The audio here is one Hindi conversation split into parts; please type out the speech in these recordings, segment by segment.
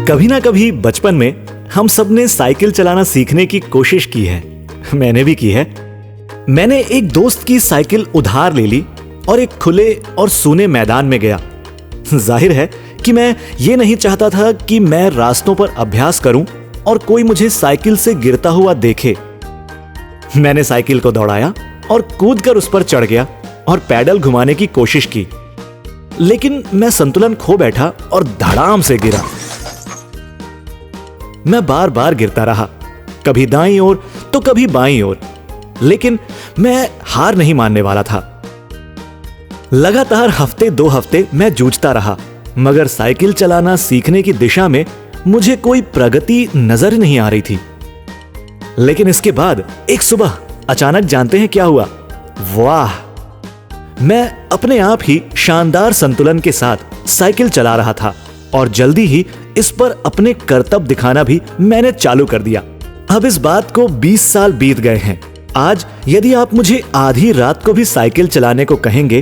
कभी ना कभी बचपन में हम सब ने साइकिल चलाना सीखने की कोशिश की है। मैंने भी की है। मैंने एक दोस्त की साइकिल उधार ले ली और एक खुले और सूने मैदान में गया। जाहिर है कि मैं ये नहीं चाहता था कि मैं रास्तों पर अभ्यास करूं और कोई मुझे साइकिल से गिरता हुआ देखे। मैंने साइकिल को दौड़ाया और कूदकर उस पर चढ़ गया और पैडल घुमाने की कोशिश की, लेकिन मैं संतुलन खो बैठा और धड़ाम से गिरा। मैं बार बार गिरता रहा, कभी दाईं ओर तो कभी बाईं ओर, लेकिन मैं हार नहीं मानने वाला था। लगातार हफ्ते 2 हफ्ते मैं जूझता रहा, मगर साइकिल चलाना सीखने की दिशा में मुझे कोई प्रगति नजर नहीं आ रही थी। लेकिन इसके बाद एक सुबह अचानक जानते हैं क्या हुआ? वाह! मैं अपने आप ही शानदार संतुलन के साथ साइकिल चला रहा था और जल्दी ही इस पर अपने करतब दिखाना भी मैंने चालू कर दिया। अब इस बात को 20 साल बीत गए हैं। आज यदि आप मुझे आधी रात को भी साइकिल चलाने को कहेंगे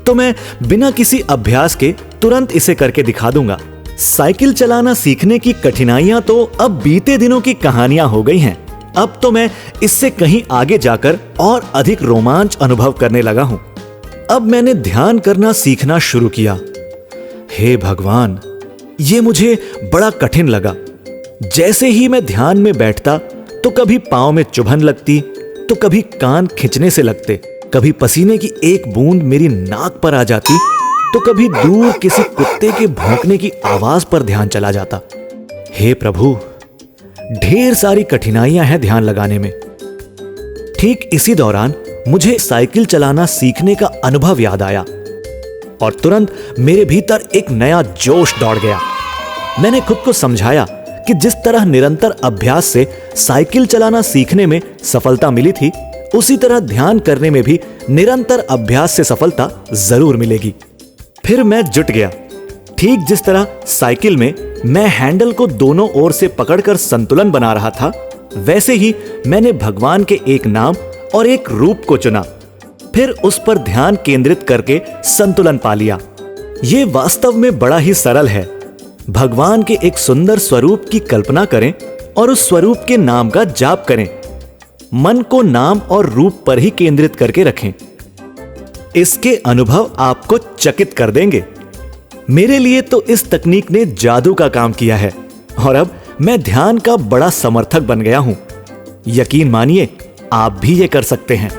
तो मैं बिना किसी अभ्यास के तुरंत इसे करके दिखा दूंगा। साइकिल चलाना सीखने की कठिनाइयां तो अब बीते दिनों की कहानियां हो गई हैं। अब तो मैं इससे कहीं आगे जाकर और अधिक रोमांच अनुभव करने लगा हूं। अब मैंने ध्यान करना सीखना शुरू किया। हे भगवान, ये मुझे बड़ा कठिन लगा। जैसे ही मैं ध्यान में बैठता तो कभी पांव में चुभन लगती, तो कभी कान खिंचने से लगते, कभी पसीने की एक बूंद मेरी नाक पर आ जाती, तो कभी दूर किसी कुत्ते के भौंकने की आवाज पर ध्यान चला जाता। हे प्रभु, ढेर सारी कठिनाइयां हैं ध्यान लगाने में। ठीक इसी दौरान मुझे साइकिल चलाना सीखने का अनुभव याद आया और तुरंत मेरे भीतर एक नया जोश दौड़ गया। मैंने खुद को समझाया कि जिस तरह निरंतर अभ्यास से साइकिल चलाना सीखने में सफलता मिली थी, उसी तरह ध्यान करने में भी निरंतर अभ्यास से सफलता जरूर मिलेगी। फिर मैं जुट गया। ठीक जिस तरह साइकिल में मैं हैंडल को दोनों ओर से पकड़कर संतुलन बना रहा था, वैसे ही मैंने भगवान के एक नाम और एक रूप को चुना, फिर उस पर ध्यान केंद्रित करके संतुलन पा लिया। यह वास्तव में बड़ा ही सरल है। भगवान के एक सुंदर स्वरूप की कल्पना करें और उस स्वरूप के नाम का जाप करें। मन को नाम और रूप पर ही केंद्रित करके रखें। इसके अनुभव आपको चकित कर देंगे। मेरे लिए तो इस तकनीक ने जादू का काम किया है और अब मैं ध्यान का बड़ा समर्थक बन गया हूं। यकीन मानिए, आप भी ये कर सकते हैं।